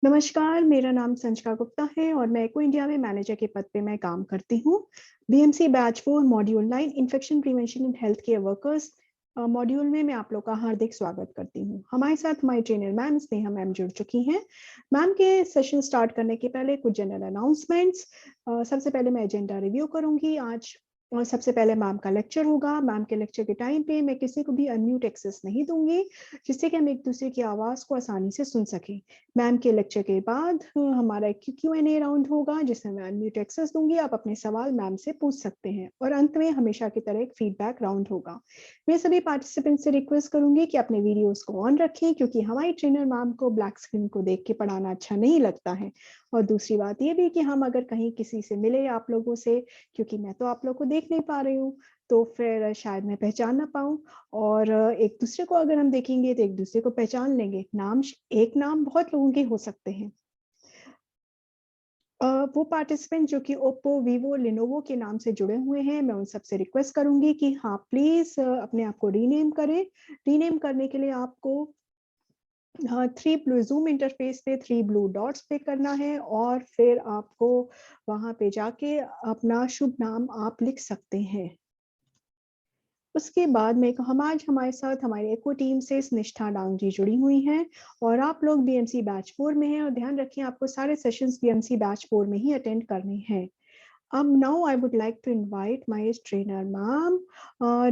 नमस्कार, मेरा नाम संचिका गुप्ता है और मैं एको इंडिया में मैनेजर के पद पे मैं काम करती हूँ। BMC batch 4 module 9 infection prevention in health care workers module में मैं आप लोग का हार्दिक स्वागत करती हूँ। हमारे साथ हमारी ट्रेनर मैम स्नेहा मैम जुड़ चुकी हैं। मैम के सेशन स्टार्ट करने के पहले कुछ जनरल अनाउंसमेंट्स। सबसे पहले मैं एजेंडा रिव्यू करूंगी आज। और सबसे पहले मैम का लेक्चर होगा। मैम के लेक्चर के टाइम पे मैं किसी को भी अनम्यूट एक्सेस नहीं दूंगी, जिससे कि हम एक दूसरे की आवाज को आसानी से सुन सकें। मैम के लेक्चर के बाद हमारा एक Q&A राउंड होगा, जिसमें मैं अनम्यूट एक्सेस दूंगी। आप अपने सवाल मैम से पूछ सकते हैं और अंत में हमेशा की तरह एक फीडबैक राउंड होगा। मैं सभी पार्टिसिपेंट से रिक्वेस्ट करूंगी कि अपने वीडियोस को ऑन रखें, क्योंकि हमारी ट्रेनर मैम को ब्लैक स्क्रीन को देख के पढ़ाना अच्छा नहीं लगता है। और दूसरी बात ये भी कि हम अगर कहीं किसी से मिले आप लोगों से, क्योंकि मैं तो आप लोग को देख नहीं पा रही हूँ, तो फिर शायद मैं पहचान ना पाऊँ। और एक दूसरे को अगर हम देखेंगे तो एक दूसरे को पहचान लेंगे। एक नाम बहुत लोगों के हो सकते हैं। वो पार्टिसिपेंट जो कि ओप्पो, वीवो, लिनोवो के नाम से जुड़े हुए हैं, मैं उन सबसे रिक्वेस्ट करूंगी कि हाँ प्लीज अपने आप को रीनेम करें। रीनेम करने के लिए आपको थ्री ब्लू जूम इंटरफेस पे 3 ब्लू डॉट्स पे करना है और फिर आपको वहां पे जाके अपना शुभ नाम आप लिख सकते हैं। उसके बाद में हम आज हमारे साथ हमारे एको टीम से निष्ठा डांग जी जुड़ी हुई हैं और आप लोग बीएमसी बैच 4 में हैं। और ध्यान रखें, आपको सारे सेशंस बीएमसी बैच 4 में ही अटेंड करने हैं। Now I would like to invite my trainer ma'am,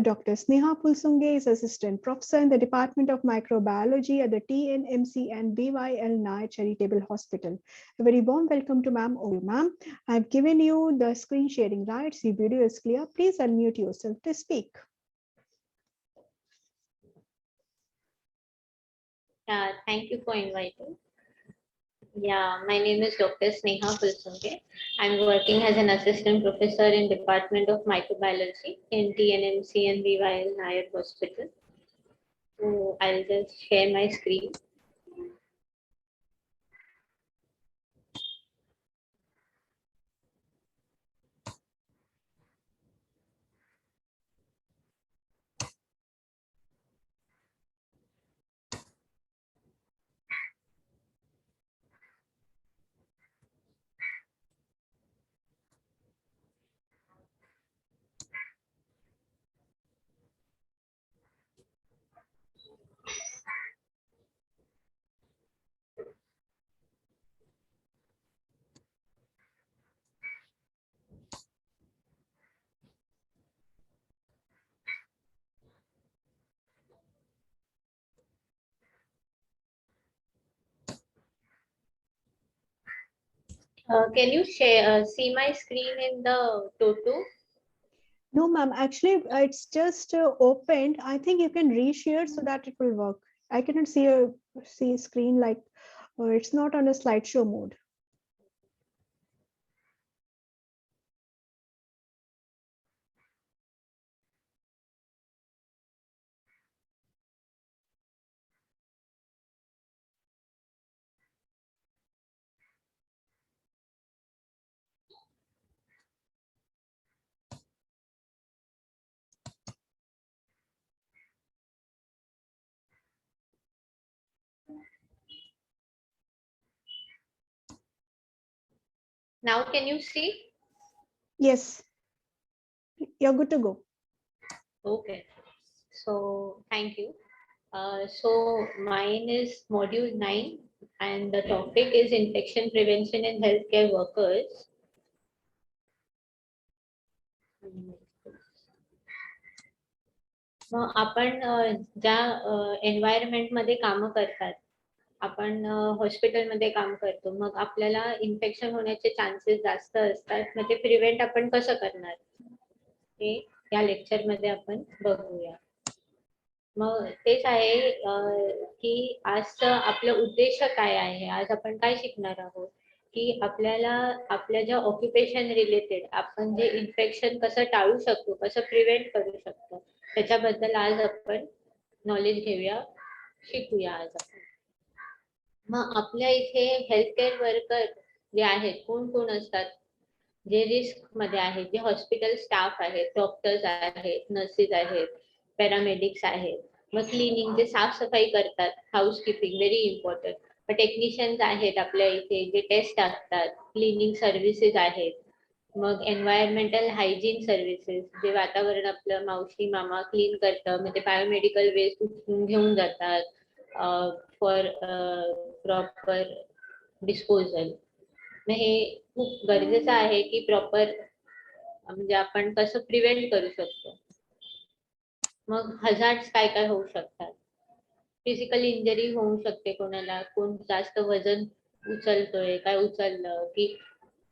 Dr. Sneha Pulsunge is assistant professor in the Department of Microbiology at the TNMC and BYL Nair Charitable Hospital. A very warm welcome to ma'am. Oh, ma'am, I've given you the screen sharing rights. The video is clear. Please unmute yourself to speak. Thank you for inviting. Yeah, my name is Dr. Sneha Pulsunge. I'm working as an assistant professor in Department of Microbiology in TNMC and BYL Nair Hospital. So I'll just share my screen. Can you share see my screen in the Toto? No, ma'am. Actually, it's just opened. I think you can reshare so that it will work. I cannot see a screen like it's not on a slideshow mode. Now can you see? Yes, you're good to go. Okay. So thank you. So mine is module 9 and the topic is infection prevention in healthcare workers. मग आपण ज्या environment मध्ये काम करतात, आपण हॉस्पिटलमध्ये काम करतो, मग आपल्याला इन्फेक्शन होण्याचे चान्सेस जास्त असतात. मग ते प्रिव्हेंट आपण कसं करणार हे या लेक्चर मध्ये आपण बघूया. मग तेच आहे की आज आपलं उद्देश काय आहे, आज आपण काय शिकणार आहोत की आपल्याला आपल्या ज्या ऑक्युपेशन रिलेटेड आपण जे इन्फेक्शन कसं टाळू शकतो, कसं प्रिव्हेंट करू शकतो, त्याच्याबद्दल आज आपण नॉलेज घेऊया, शिकूया आज आपण. मग आपल्या इथे हेल्थकेअर वर्कर जे आहेत कोण कोण असतात, जे रिस्क मध्ये आहेत, जे हॉस्पिटल स्टाफ आहेत, डॉक्टर्स आहेत, नर्सेस आहेत, पॅरामेडिक्स आहेत, मग क्लिनिंग जे साफसफाई करतात, हाऊसकीपिंग व्हेरी इम्पॉर्टंट, टेक्निशियन्स आहेत आपल्या इथे जे टेस्ट असतात, क्लिनिंग सर्व्हिसेस आहेत, मग एन्व्हायरमेंटल हायजीन सर्व्हिसेस जे वातावरण आपलं मावशी मामा क्लीन करतं, मग ते बायोमेडिकल वेस्ट उचलून घेऊन जातात फॉर प्रॉपर डिस्पोजल. मग हे खूप गरजेचं आहे की प्रॉपर म्हणजे आपण कसं प्रिव्हेंट करू शकतो. मग हजार्ड्स काय काय होऊ शकतात. फिजिकल इंजरी होऊ शकते कोणाला, कोण जास्त वजन उचलतोय काय उचललं की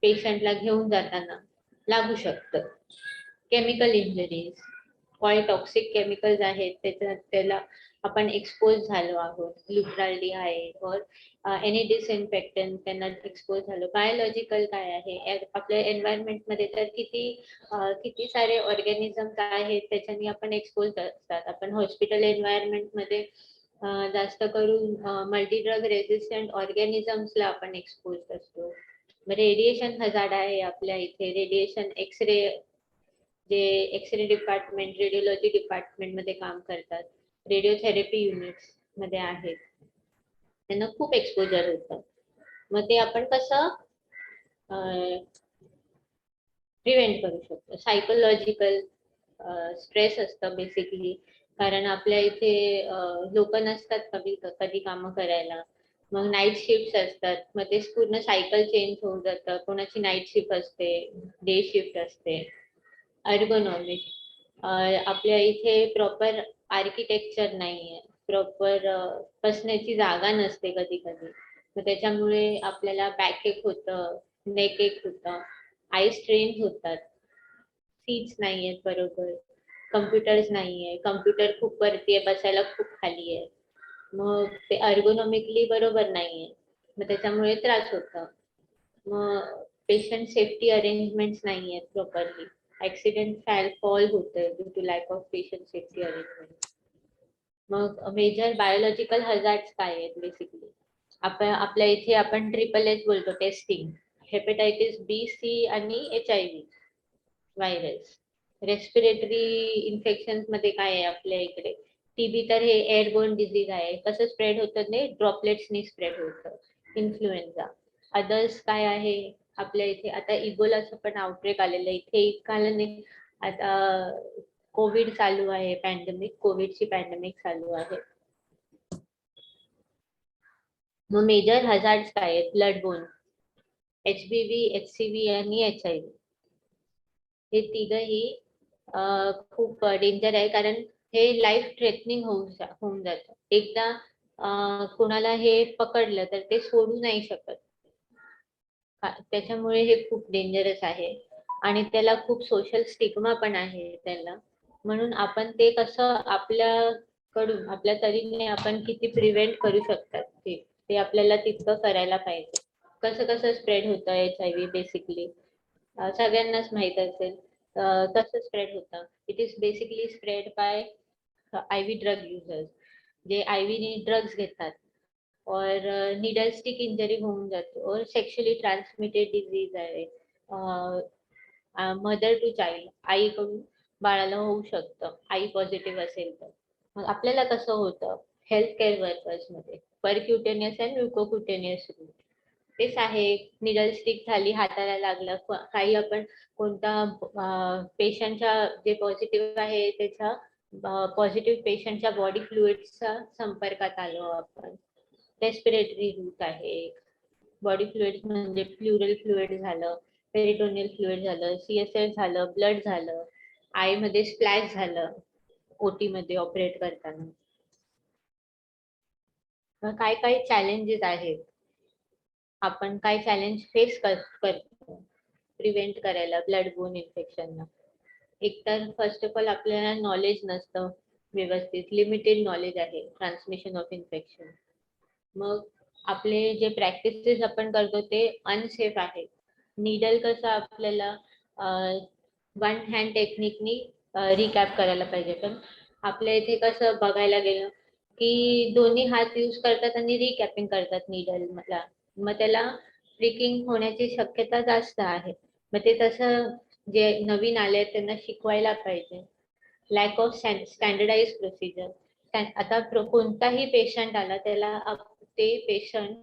पेशंटला घेऊन जाताना लागू शकतं. केमिकल इंजरीज, काही टॉक्सिक केमिकल्स आहेत त्याला आपण एक्सपोज झालो आहोत, ग्लुटाल्डिहाइड और एनी डिसइन्फेक्टंट त्यांना एक्सपोज झालो. बायोलॉजिकल काय आहे आपल्या एन्व्हायरमेंट मध्ये तर किती सारे ऑर्गॅनिझम्स आहेत त्याच्यानी आपण एक्सपोज असतात. आपण हॉस्पिटल एन्व्हायरमेंट मध्ये जास्त करून मल्टी ड्रग रेझिस्टंट ऑर्गॅनिझम्सला आपण एक्सपोज असतो. रेडिएशन हजार्ड आहे आपल्या इथे. रेडिएशन एक्सरे जे एक्सरे डिपार्टमेंट, रेडिओलॉजी डिपार्टमेंट मध्ये काम करतात, रेडिओथेरपी युनिट्स मध्ये आहेत, त्यांना खूप एक्सपोजर होतं. मग ते आपण कसं प्रिव्हेंट करू शकतो. सायकोलॉजिकल स्ट्रेस असतं बेसिकली, कारण आपल्या इथे लोक नसतात कधी कामं करायला. मग नाईट शिफ्ट असतात, मग ते पूर्ण सायकल चेंज होऊन जातं. कोणाची नाईट शिफ्ट असते, डे शिफ्ट असते. अर्गोनॉमिक आपल्या इथे प्रॉपर आर्किटेक्चर नाहीये, प्रॉपर बसण्याची जागा नसते कधी कधी. मग त्याच्यामुळे आपल्याला बॅक एक होतं, नेक एक होतं, आय स्ट्रेन होतात. सीट्स नाहीयेत बरोबर, कम्प्युटर्स नाहीये, कम्प्युटर खूप वरती आहे, बसायला खूप खाली आहे. मग ते अर्गोनॉमिकली बरोबर नाहीये, मग त्याच्यामुळे त्रास होतं. मग पेशंट सेफ्टी अरेंजमेंट्स नाहीयेत प्रॉपरली, ऍक्सिडेंट फॉल होतोय due to lack of patient safety arrangement. मग मेजर बायोलॉजिकल हजार्ड्स काय आहेत बेसिकली, आपल्या इथे आपण HHH बोलतो टेस्टिंग, हेपेटायटिस बी, सी आणि HIV व्हायरस. रेस्पिरेटरी इन्फेक्शन मध्ये काय आहे आपल्या इकडे, TB तर हे एअरबोर्न डिझीज आहे. कसं स्प्रेड होतं ते ड्रॉपलेट्सनी स्प्रेड होतं. इन्फ्लुएन्झा. अदर्स काय आहे आपल्या इथे, आता इबोलाचं पण आउटब्रेक आलेलं इथे, इतकं आलं नाही. आता कोविड चालू आहे, पॅन्डेमिक, कोविडची पॅन्डेमिक चालू आहे. मग मेजर हजार्ड्स काय आहेत, ब्लड बोर्न, HBV, HCV आणि HIV. हे तिघही खूप डेंजर आहे, कारण हे लाईफ थ्रेटनिंग होऊन जातं. एकदा कोणाला हे पकडलं तर ते सोडू नाही शकत. त्याच्यामुळे हे खूप डेंजरस आहे आणि त्याला खूप सोशल स्टिग्मा पण आहे त्याला. म्हणून आपण ते कसं आपल्याकडून आपल्या तरीने आपण किती प्रिव्हेंट करू शकतात ते आपल्याला तितकं करायला पाहिजे. कसं स्प्रेड होतं HIV बेसिकली सगळ्यांनाच माहित असेल. कसं स्प्रेड होतं, it is basically spread by IV drug users, जे IV ड्रग्स घेतात, और निडल स्टिक इंजरी होऊन जातो, और सेक्शुअली ट्रान्समिटेड डिझीज आहे. मदर टू चाइल्ड, आईकडून बाळाला होऊ शकतं, आई पॉझिटिव्ह असेल तर. मग आपल्याला कसं होतं, हेल्थ केअर वर्कर्स मध्ये परक्युटेनियस आणि म्युकोक्युटेनियस रूट तेच आहे. निडल स्टिक झाली, हाताला लागलं, काही आपण कोणता पेशंटच्या जे पॉझिटिव्ह आहे त्याच्या पॉझिटिव्ह पेशंटच्या बॉडी फ्लुइड्सच्या संपर्कात आलो आपण. रेस्पिरेटरी रूट आहे. बॉडी फ्लुइड्स म्हणजे प्लुरल फ्लुइड झालं, पेरिटोनियल फ्लुइड झालं, CSF झालं, ब्लड झालं, आय मध्ये स्प्लॅश झालं OT मध्ये ऑपरेट करताना. काय काय चॅलेंजेस आहेत, आपण काय चॅलेंज फेस करतो प्रिव्हेंट करायला ब्लड बोर्न इन्फेक्शनला. एक तर फर्स्ट ऑफ ऑल आपल्याला नॉलेज नसतं व्यवस्थित, लिमिटेड नॉलेज आहे ट्रान्समिशन ऑफ इन्फेक्शन. मग आपले जे प्रॅक्टिसेस आपण करतो ते अनसेफ आहे. निडल कसं आपल्याला वन हँड टेक्निकनी रिकॅप करायला पाहिजे, पण आपल्या इथे कसं बघायला गेलं की दोन्ही हात यूज करतात आणि रिकॅपिंग करतात निडल मला, मग त्याला फ्लिकिंग होण्याची शक्यता जास्त आहे. मग ते तसं जे नवीन आले त्यांना शिकवायला पाहिजे. लॅक ऑफ स्टँडर्डाइज प्रोसिजर, आता कोणताही पेशंट आला त्याला ते पेशंट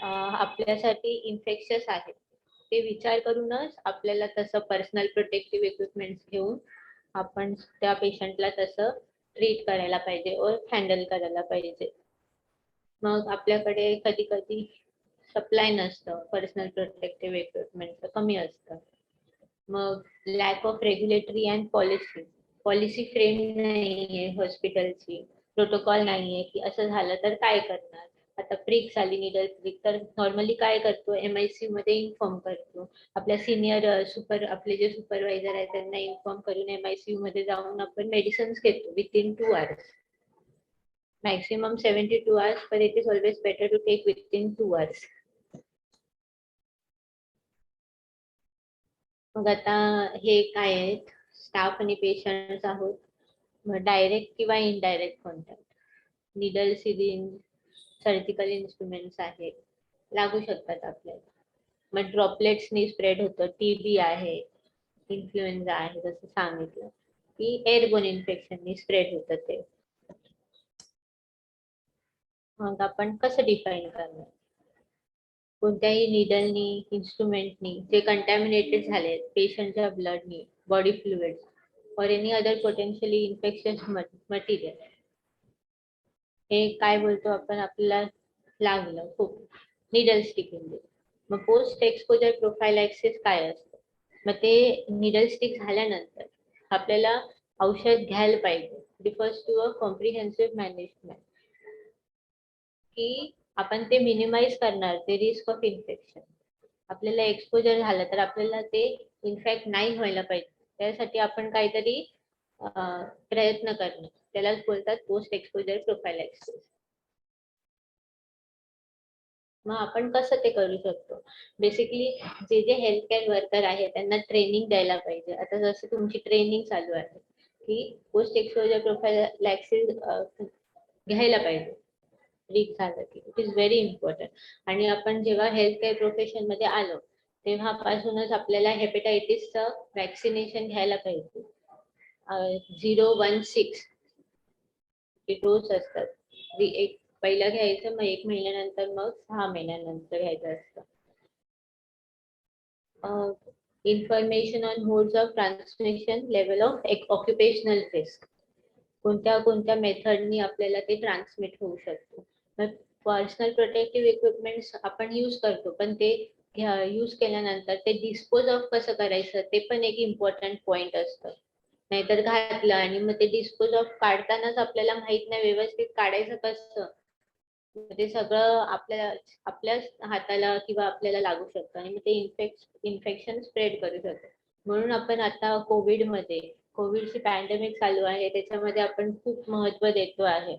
आपल्यासाठी इन्फेक्शियस आहे ते विचार करूनच आपल्याला तसं पर्सनल प्रोटेक्टिव्ह इक्विपमेंट्स घेऊन आपण त्या पेशंटला तसं ट्रीट करायला पाहिजे और हँडल करायला पाहिजे. मग आपल्याकडे कधी कधी सप्लाय नसतं पर्सनल प्रोटेक्टिव्ह इक्विपमेंटचं, कमी असतं. मग lack of regulatory and policy frame नाहीये हॉस्पिटलची, प्रोटोकॉल नाहीये की असं झालं तर काय करणार. आता प्रिक्स आली, निडल प्रिक, तर नॉर्मली काय करतो MIC मध्ये इन्फॉर्म करतो आपल्या सिनियर आपले जे सुपरवायझर आहेत त्यांना इन्फॉर्म करून MICU मध्ये जाऊन आपण मेडिसिन्स घेतो within 2 hours, maximum 72 hours, but it is always better to take within 2 hours. मग आता हे काय आहेत, स्टाफ आणि पेशंट आहोत, डायरेक्ट किंवा indirect contact, needle, syringe, surgical instruments आहेत, लागू शकतात आपल्याला. मग ड्रॉपलेट्सनी स्प्रेड होतं, TB आहे, इन्फ्लुएन्झा आहे, जसं सांगितलं की एअरबोन इन्फेक्शननी स्प्रेड होतं ते. मग आपण कसं डिफाईन करणार, कोणत्याही निडलनी, इन्स्ट्रुमेंटनी जे कंटॅमिनेटेड झाले पेशंटच्या ब्लडनी, बॉडी फ्लुइड्स और any other potentially infectious material, हे काय बोलतो आपण, आपल्याला लागलं खूप निडल स्टिक इंजुरी, मग पोस्ट एक्सपोजर प्रोफायलॅक्सिस काय असतं. मग ते निडल स्टिक झाल्यानंतर आपल्याला औषध घ्यायला पाहिजे. Refers to a comprehensive management, की आपण ते मिनिमाइज करणार ते रिस्क ऑफ इन्फेक्शन. आपल्याला एक्सपोजर झालं तर आपल्याला ते इन्फेक्ट नाही व्हायला पाहिजे, त्यासाठी आपण काहीतरी प्रयत्न करणं, त्यालाच बोलतात पोस्ट एक्सपोजर प्रोफायलॅक्सिस. मग आपण कसं ते करू शकतो, बेसिकली जे जे हेल्थ केअर वर्कर आहे त्यांना ट्रेनिंग द्यायला पाहिजे. आता जसं तुमची ट्रेनिंग चालू आहे की पोस्ट एक्सपोजर प्रोफायलॅक्सिस घ्यायला पाहिजे लीक झालं की, इट इज व्हेरी इम्पॉर्टंट. आणि आपण जेव्हा हेल्थ केअर प्रोफेशन मध्ये आलो तेव्हापासूनच आपल्याला हेपेटायटिसचं वॅक्सिनेशन घ्यायला पाहिजे. 016 डोस असतात, एक पहिलं घ्यायचं, मग 1 महिन्यानंतर, मग 6 महिन्यानंतर घ्यायचं असतं. Information on modes of transmission, level of occupational risk, कोणत्या कोणत्या मेथडनी आपल्याला ते ट्रान्समिट होऊ शकतो. पर्सनल प्रोटेक्टिव्ह इक्विपमेंट्स आपण यूज करतो, पण ते यूज केल्यानंतर ते डिस्पोज ऑफ कसं करायचं ते पण एक इम्पॉर्टंट पॉइंट असतं. नाहीतर घातलं आणि मग ते डिस्पोज ऑफ काढतानाच आपल्याला माहित नाही व्यवस्थित काढायचं कसं, ते सगळं आपल्या हाताला किंवा आपल्याला लागू शकतं आणि मग ते इन्फेक्शन स्प्रेड करू शकतं. म्हणून आपण आता कोविडची पॅन्डेमिक चालू आहे, त्याच्यामध्ये आपण खूप महत्व देतो आहोत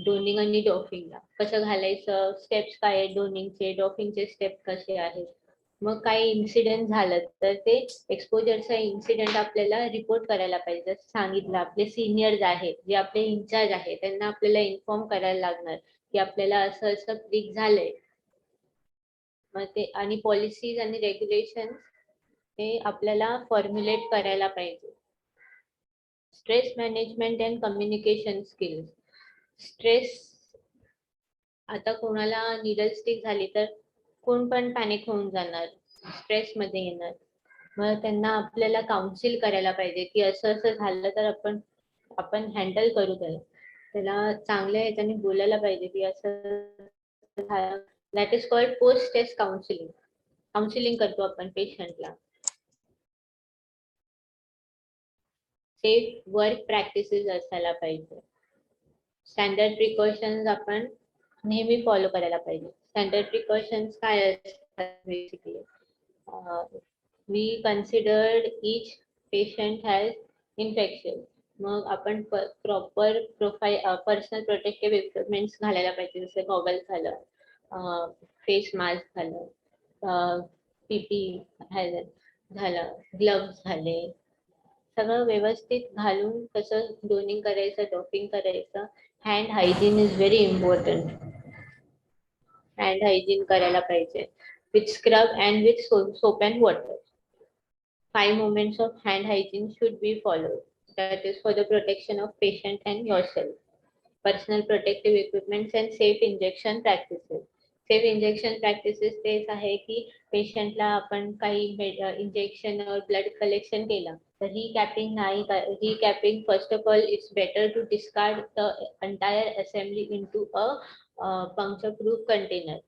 डोनिंग आणि डॉफिंगला. कसं घालायचं, स्टेप्स काय आहेत डोनिंगचे, डॉफिंगचे स्टेप कसे आहेत. मग काही इन्सिडेंट झालं तर ते एक्सपोजरचा इन्सिडेंट आपल्याला रिपोर्ट करायला पाहिजे. सांगितलं आपले सिनियर्स आहेत जे आपले इन्चार्ज आहेत त्यांना आपल्याला इन्फॉर्म करायला लागणार की आपल्याला असं असं प्रिक झालंय. मग ते आणि पॉलिसीज आणि रेग्युलेशन हे आपल्याला फॉर्म्युलेट करायला पाहिजे. Stress management and communication skills. Stress, आता कोणाला निडल स्टिक झाली तर कोण पण पॅनिक होऊन जाणार, स्ट्रेस मध्ये येणार. मग त्यांना आपल्याला काउन्सिल करायला पाहिजे की असं असं झालं तर आपण हँडल करू त्याला चांगल्या ह्याच्याने बोलायला पाहिजे की असं झालं. That is called post test counselling करतो आपण पेशंटला. सेफ वर्क प्रॅक्टिसेस असायला पाहिजे. स्टँडर्ड प्रिकॉशन्स आपण नेहमी फॉलो करायला पाहिजे. स्टँडर्ड प्रिकॉशन्स काय असतात, basically we considered each patient has infection. मग आपण प्रॉपर पर्सनल प्रोटेक्टिव्ह इक्विपमेंट्स घालायला पाहिजे, जसं गॉगल झालं, फेस मास्क झालं, PP झालं, ग्लव्स झाले, सगळं व्यवस्थित घालून कसं डोनिंग करायचं, डॉपिंग करायचं. Hand hygiene is very important. Hand hygiene करायला पाहिजे with scrub and with soap and water. 5 moments of hand hygiene should be followed. That is for the protection of patient and yourself. Personal protective equipments and safe injection practices. Safe injection practices तेच आहे की पेशंटला आपण काही injection blood collection केलं तर recapping नाही. Recapping first of all it's better to discard the entire assembly into a puncture proof container.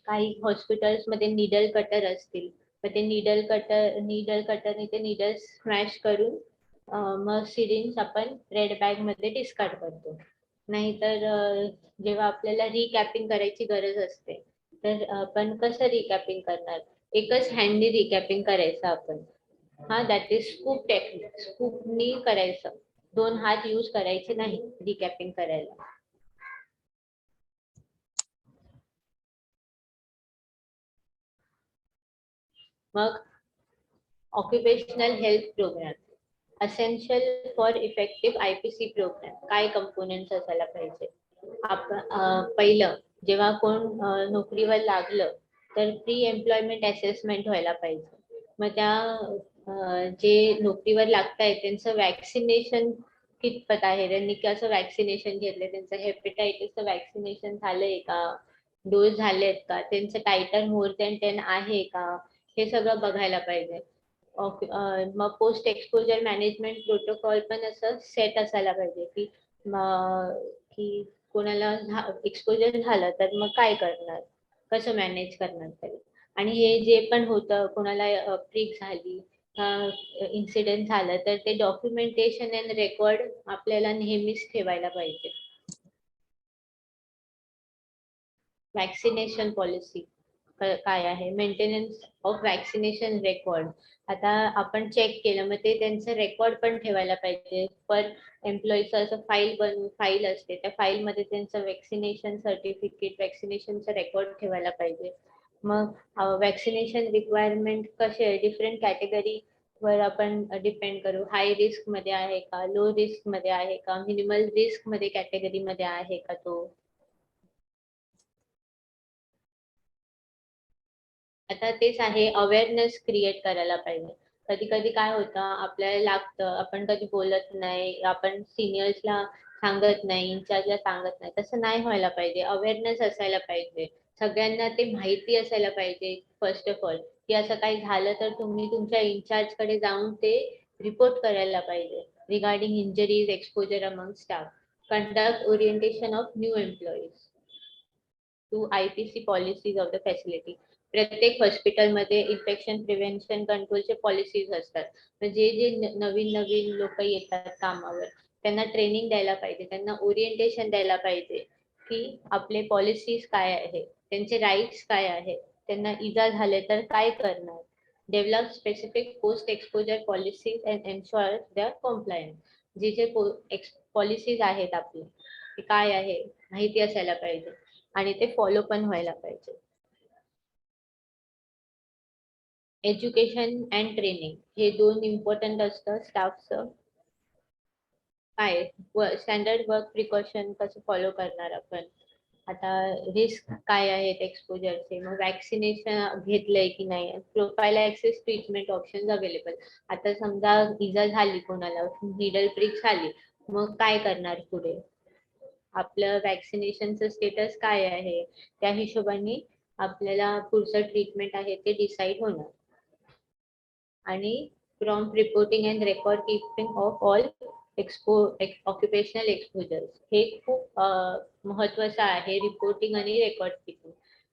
काही हॉस्पिटल्स मध्ये निडल कटर असतील तर ते निडल कटरने ते निडल स्मॅश करून मग सिरिंज आपण रेड बॅग मध्ये डिस्कार्ड करतो. नाहीतर जेव्हा आपल्याला रिकॅपिंग करायची गरज असते तर आपण कसं रिकॅपिंग करणार? एकच हँडनी रिकॅपिंग करायचं आपण. हा, दॅट इज स्कूप टेक्निक. स्कूपनी करायचं, 2 हात यूज करायचे नाही रिकॅपिंग करायला. मग occupational health program essential for effective IPC program. काय कंपोनेंट्स असायला पाहिजे? आपण पहिलं जेव्हा कोण नोकरीवर लागलं तर प्री एम्प्लॉयमेंट असेसमेंट व्हायला पाहिजे. मग त्या जे नोकरीवर लागतायत त्यांचं वॅक्सिनेशन कितपत आहे, त्यांनी कसं वॅक्सिनेशन घेतलंय, त्यांचं हेपेटायटिसचं वॅक्सिनेशन झालंय का, डोस झालेत का, त्यांचं टायटर मोर दॅन 10 आहे का, हे सगळं बघायला पाहिजे. मग पोस्ट एक्सपोजर मॅनेजमेंट प्रोटोकॉल पण असं सेट असायला पाहिजे की कोणाला एक्सपोजर झालं तर मग काय करणार, कसं मॅनेज करणार तरी. आणि हे जे पण होतं, कोणाला प्रिक झाली, इन्सिडेंट झालं तर ते डॉक्युमेंटेशन अँड रेकॉर्ड आपल्याला नेहमीच ठेवायला पाहिजे. वॅक्सिनेशन पॉलिसी काय आहे? Maintenance of vaccination record. आता आपण चेक केलं मग ते त्यांचं रेकॉर्ड पण ठेवायला पाहिजे. पर एम्प्लॉईचं असं फाईल असते, त्या फाईल मध्ये त्यांचं वॅक्सिनेशन सर्टिफिकेट, वॅक्सिनेशनचं रेकॉर्ड ठेवायला पाहिजे. मग वॅक्सिनेशन रिक्वायरमेंट कसे आहे, डिफरंट कॅटेगरी वर आपण डिपेंड करू. हाय रिस्क मध्ये आहे का, लो रिस्क मध्ये आहे का, मिनिमल रिस्क मध्ये कॅटेगरी मध्ये आहे का तो. आता तेच आहे, अवेअरनेस क्रिएट करायला पाहिजे. कधी कधी काय होतं, आपल्याला लागतं, आपण कधी बोलत नाही, आपण सिनियर्सला सांगत नाही, इन्चार्जला सांगत नाही. तसं नाही व्हायला पाहिजे. अवेअरनेस असायला पाहिजे, सगळ्यांना ते माहिती असायला पाहिजे. फर्स्ट ऑफ ऑल की असं काही झालं तर तुम्ही तुमच्या इन्चार्ज कडे जाऊन ते रिपोर्ट करायला पाहिजे. Regarding injuries exposure among staff. Conduct orientation of new employees to IPC policies of the facility. प्रत्येक हॉस्पिटलमध्ये इन्फेक्शन प्रिव्हेन्शन कंट्रोलचे पॉलिसीज असतात. म्हणजे जे नवीन लोक येतात कामावर त्यांना ट्रेनिंग द्यायला पाहिजे, त्यांना ओरिएंटेशन द्यायला पाहिजे की आपले पॉलिसीज काय आहे, त्यांचे राईट्स काय आहे, त्यांना इजा झाले तर काय करणार. Develop specific post exposure policies and ensure their compliance. जे पॉलिसीज आहेत आपले ते काय आहे माहिती असायला पाहिजे आणि ते फॉलो पण व्हायला पाहिजे. एज्युकेशन अँड ट्रेनिंग हे 2 इम्पॉर्टंट असतं स्टाफचं. काय स्टँडर्ड वर्क प्रिकॉशन कसं फॉलो करणार आपण. आता रिस्क काय आहेत एक्सपोजरचे, मग वॅक्सिनेशन घेतलंय की नाही, profile access treatment option available. आता समजा इजा झाली कोणाला, निडल प्रिक झाली, मग काय करणार पुढे, आपलं वॅक्सिनेशनचं स्टेटस काय आहे, त्या हिशोबाने आपल्याला पुढचं ट्रीटमेंट आहे ते डिसाईड होणार. आणि prompt reporting and record keeping of all occupational exposures. हे खूप महत्वाचं आहे, रिपोर्टिंग आणि रेकॉर्ड कीपिंग.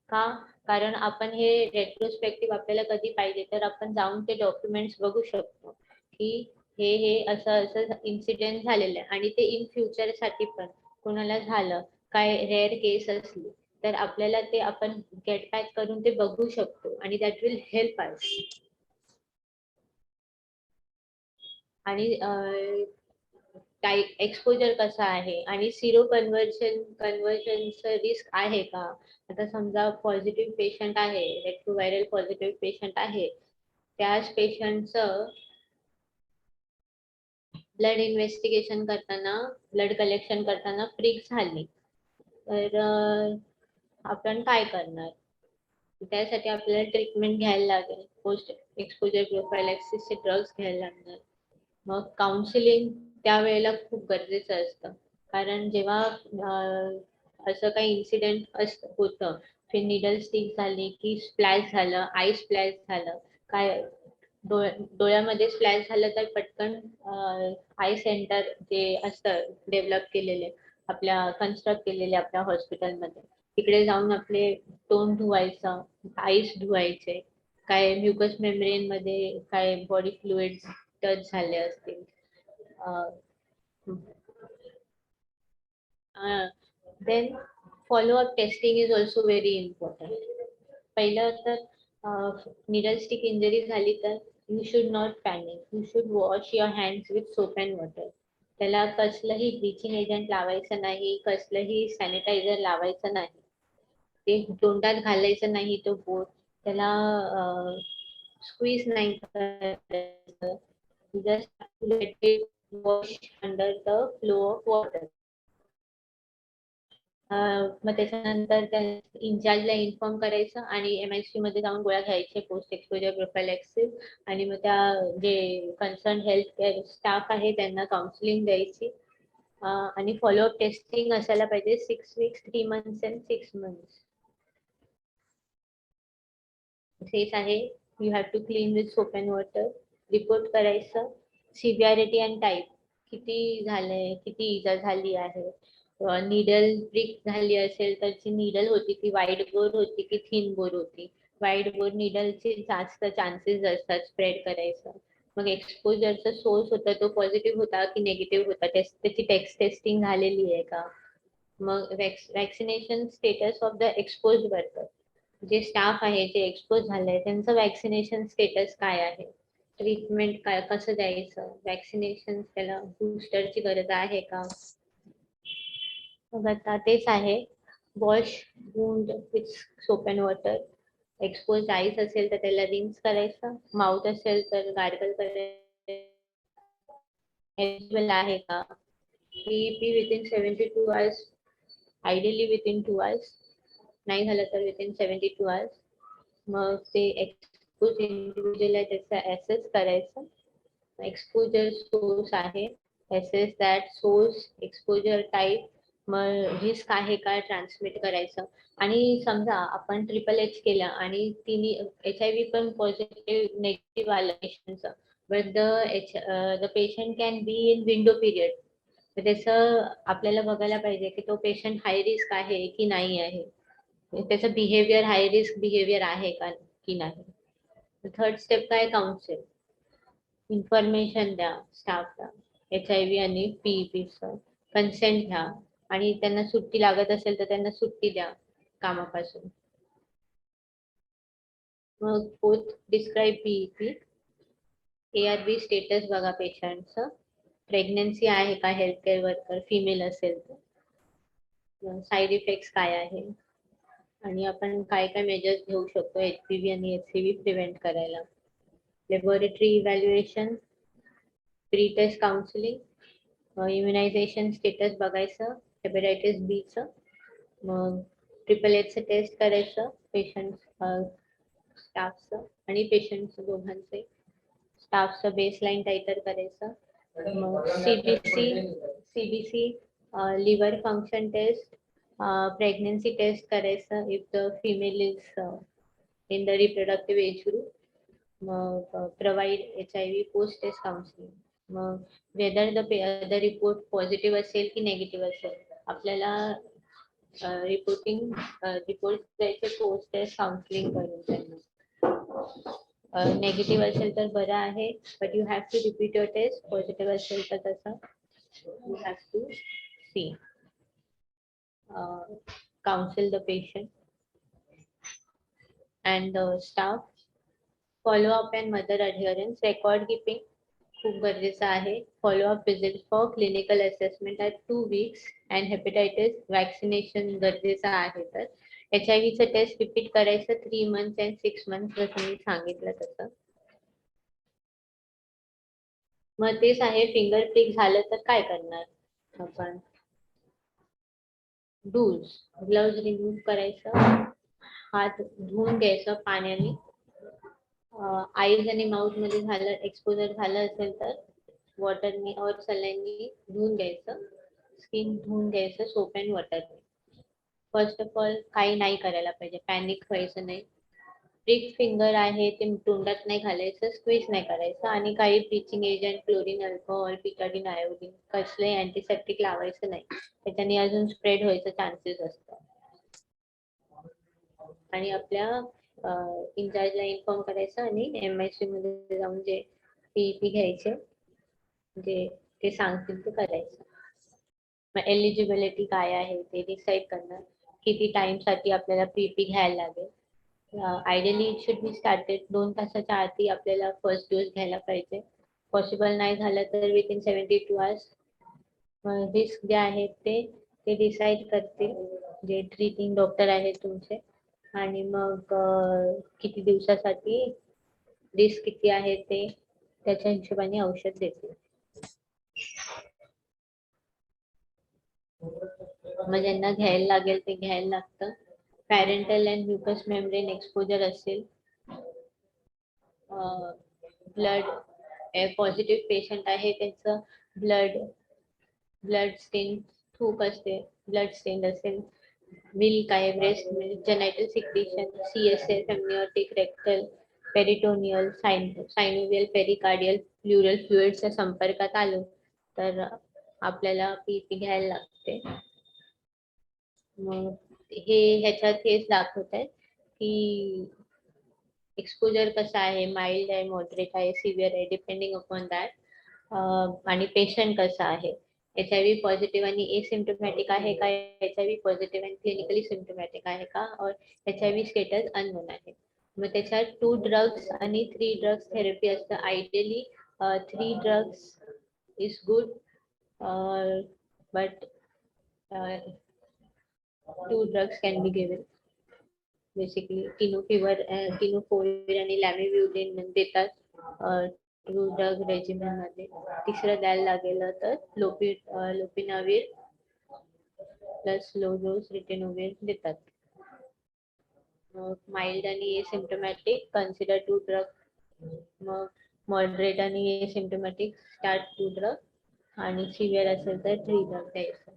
का? कारण आपण हे रेट्रोस्पेक्टिव्ह आपल्याला कधी पाहिजे तर आपण जाऊन ते डॉक्युमेंट्स बघू शकतो की हे असं इन्सिडेंट झालेलं आहे. आणि ते इन फ्युचर साठी पण कोणाला झालं, काय रेअर केस असली तर आपल्याला ते आपण गेट बॅक करून ते बघू शकतो आणि दॅट विल हेल्प अस. आणि एक्सपोजर कसा आहे आणि सिरो कन्व्हर्जनचं रिस्क आहे का. आता समजा पॉझिटिव्ह पेशंट आहे, रेट्रोव्हायरल पॉझिटिव्ह पेशंट आहे, त्याच पेशंटचं ब्लड इन्व्हेस्टिगेशन करताना, ब्लड कलेक्शन करताना प्रिक झाली तर आपण काय करणार. त्यासाठी आपल्याला ट्रीटमेंट घ्यायला लागेल, पोस्ट एक्सपोजर प्रोफायलॅक्सिसचे ड्रग्स घ्यायला लागणार. मग काउन्सिलिंग त्यावेळेला खूप गरजेचं असतं. कारण जेव्हा असं काही इन्सिडेंट होतं, निडल स्टिक झाली की स्प्लॅश झालं, आई स्प्लॅश झालं, काय डोळ्यामध्ये स्प्लॅश झालं तर पटकन आय सेंटर जे असतं डेव्हलप केलेले, आपल्या कन्स्ट्रक्ट केलेले आपल्या हॉस्पिटलमध्ये, तिकडे जाऊन आपले तोंड धुवायचं, आईस धुवायचे, काय म्युकस मेम्ब्रेन मध्ये काय बॉडी फ्लुइड्स टच झाले असतील. Then follow-up testing is also very important. पहिलं तर needle stick injury झाली तर you should not panic. You should wash your hands with soap and water. त्याला कसलंही ब्लिचिंग एजंट लावायचं नाही, कसलंही सॅनिटायझर लावायचं नाही. ते तोंडात घालायचं नाही तो बोट, त्याला स्क्वीज नाही करायचं. Just let it wash under the flow of water. मग त्याच्यानंतर त्या इन्चार्जला इन्फॉर्म करायचं आणि MIC मध्ये जाऊन गोळ्या घ्यायचे, पोस्ट एक्सपोजर प्रोफायलॅक्सिस, आणि मग त्या जे कन्सर्न हेल्थ केअर स्टाफ आहे त्यांना काउन्सिलिंग द्यायची. आणि फॉलोअप टेस्टिंग असायला पाहिजे 6 weeks, 3 months and 6 months. Safe आहे. You have to clean with soap and water. Report करायचं, सिव्हिअरिटी अँड टाईप, किती झालंय, किती इजा झाली आहे. निडल प्रिक झाली असेल तर जी निडल होती ती वाईड बोर होती की थिन बोर होती. वाईड बोर निडलचे जास्त चान्सेस असतात स्प्रेड करायचं. मग एक्सपोजरचा सोर्स होता तो पॉझिटिव्ह होता की निगेटिव्ह होता, त्याची टेस्टिंग झालेली आहे का. मग vaccination status of the expose worker, जे स्टाफ आहे जे एक्सपोज झालंय त्यांचं वॅक्सिनेशन स्टेटस काय आहे, ट्रीटमेंट काय कसं द्यायचं, वॅक्सिनेशन त्याला बूस्टरची गरज आहे का. मग आता तेच आहे, wash wound with soap and water. Expose ice असेल तर त्याला रिन्स करायचं, माउथ असेल तर गार्गल करायचं. एलिजिबल आहे का. PEP within 72 hours, ideally within 2 hours, नाही झालं तर विथिन 72 hours. मग ते एक्सपोज इंडिव्हिज्युअल आहे त्याचा ऍसेस करायचं. एक्सपोजर सोर्स आहे, ऍसेस दॅट सोर्स, एक्सपोजर टाईप, मग रिस्क आहे का ट्रान्समिट करायचं. आणि समजा आपण HHH केलं आणि तिने HIV पण पॉझिटिव्ह नेगेटिव्ह आलं पेशंटचं, but the patient can be in window period. तर त्याचं आपल्याला बघायला पाहिजे की तो पेशंट हाय रिस्क आहे की नाही आहे, त्याचं बिहेवियर हाय रिस्क बिहेवियर आहे का की नाही. थर्ड स्टेप काय, काउन्सिल, इन्फॉर्मेशन द्या स्टाफला HIV आणि PEPचं, कन्सेंट घ्या, आणि त्यांना सुट्टी लागत असेल तर त्यांना सुट्टी द्या कामापासून. मग fourth, describe PEP. ARV status बघा पेशंटचं, प्रेग्नन्सी आहे का हेल्थ केअर वर्कर फिमेल असेल तर, साईड इफेक्ट्स काय आहे, आणि आपण काय काय मेजर्स घेऊ शकतो HPV आणि HCV प्रिव्हेंट करायला. Laboratory evaluation, pre test counselling, immunisation status बघायचं हेपॅटायटिस Bचं. मग HHH टेस्ट करायचं पेशंट स्टाफचं आणि पेशंटचं दोघांचे. स्टाफचं बेसलाईन टायटर करायचं. मग CBC liver function test, pregnancy test करायचं if the female is in the reproductive age group. मग provide HIV post test counselling. मग वेदर द रिपोर्ट पॉझिटिव्ह असेल की नेगेटिव्ह असेल, आपल्याला रिपोर्ट द्यायचे पोस्ट टेस्ट काउन्सिलिंग करून त्यांना. नेगेटिव्ह असेल तर बरं आहे, but you have to repeat your test. Positive असेल तर तसं you have to see counsel the patient and the staff. Follow up and mother adherence, record keeping खूप गरजेचं आहे. Follow up visit for clinical assessment at 2 weeks and hepatitis vaccination गरजेचं आहे. तर HIVचं taste repeat करायचं 3 months and 6 months जसं मी सांगितलं तसं. मग तेच आहे, फिंगर प्रिक झालं तर काय करणार आपण. डूज, ग्लव्ज रिमूव्ह करायचं, हात धुवून घ्यायचं पाण्याने. आईज आणि माउथ मध्ये झालं एक्सपोजर झालं असेल तर वॉटरनी और सलाईननी धुवून घ्यायचं. स्किन धुवून घ्यायचं सोप अँड वॉटरने. फर्स्ट ऑफ ऑल काही नाही करायला पाहिजे, पॅनिक व्हायचं नाही. प्रिक फिंगर आहे ते तोंडात नाही घालायचं, स्क्वीज नाही करायचं आणि काही ब्लिचिंग एजंट, क्लोरीन, अल्कोहोल, पिटाडीन, आयोडीन कसले अँटीसेप्टिक लावायचं नाही. त्याच्याने अजून स्प्रेड व्हायचं चान्सेस असतात. आणि आपल्या इन्चार्जला इन्फॉर्म करायचं आणि MIC मध्ये जाऊन जे PEP घ्यायचे जे ते सांगतील ते करायचं. मग एलिजिबिलिटी काय आहे ते डिसाईड करणार, किती टाइम साठी आपल्याला PEP घ्यायला लागेल. Ideally it should be started 2 तासाच्या आधी आपल्याला फर्स्ट डोस घ्यायला पाहिजे. पॉसिबल नाही झालं तर विथिन 72 आवर्स. रिस्क जे आहेत ते डिसाईड करतील जे ट्रीटिंग डॉक्टर आहेत तुमचे. आणि मग किती दिवसासाठी रिस्क किती आहे ते त्याच्या हिशोबाने औषध देतील. मग ज्यांना घ्यायला लागेल ते घ्यायला लागतं. Parental and mucous membrane exposure असेल, ब्लड पॉझिटिव्ह पेशंट आहे त्यांचं ब्लड स्टेन थूक असते, ब्लड स्टेन असेल, मिल्क आहे, breast milk, genital secretion, CSF, amniotic, rectal, peritoneal, synovial, pericardial, pleural फ्लुइडच्या संपर्कात आलो तर आपल्याला PEP घ्यायला लागते. मग ह्याच्यात हेच दाखवत आहे की एक्सपोजर कसा आहे, माइल्ड आहे, मॉडरेट आहे, सिव्हिअर आहे, डिपेंडिंग अपॉन दॅट. आणि पेशंट कसा आहे, HIV पॉझिटिव्ह आणि एसिम्प्टोमॅटिक आहे का, HIV पॉझिटिव्ह आणि क्लिनिकली सिम्प्टोमॅटिक आहे का, और HIV स्टेटस अननोन आहे. मग त्याच्यात 2 ड्रग्स आणि 3 ड्रग्स थेरपी असतं. Ideally 3 drugs is good, but 2 drugs can be given. Basically tenofovir आणि लॅमिव्ह्युडिन देतात 2 ड्रग रेजिमेन मध्ये. तिसरं द्यायला लागेल तर लोपिनाविर प्लस लो डोस रिटेनोविर देतात. मग माइल्ड आणि एसिम्प्टोमॅटिक कन्सिडर 2 ड्रग. मग मॉडरेट आणि एसिम्प्टोमॅटिक स्टार्ट 2 ड्रग आणि सिव्हिअर असेल तर 3 ड्रग द्यायचं.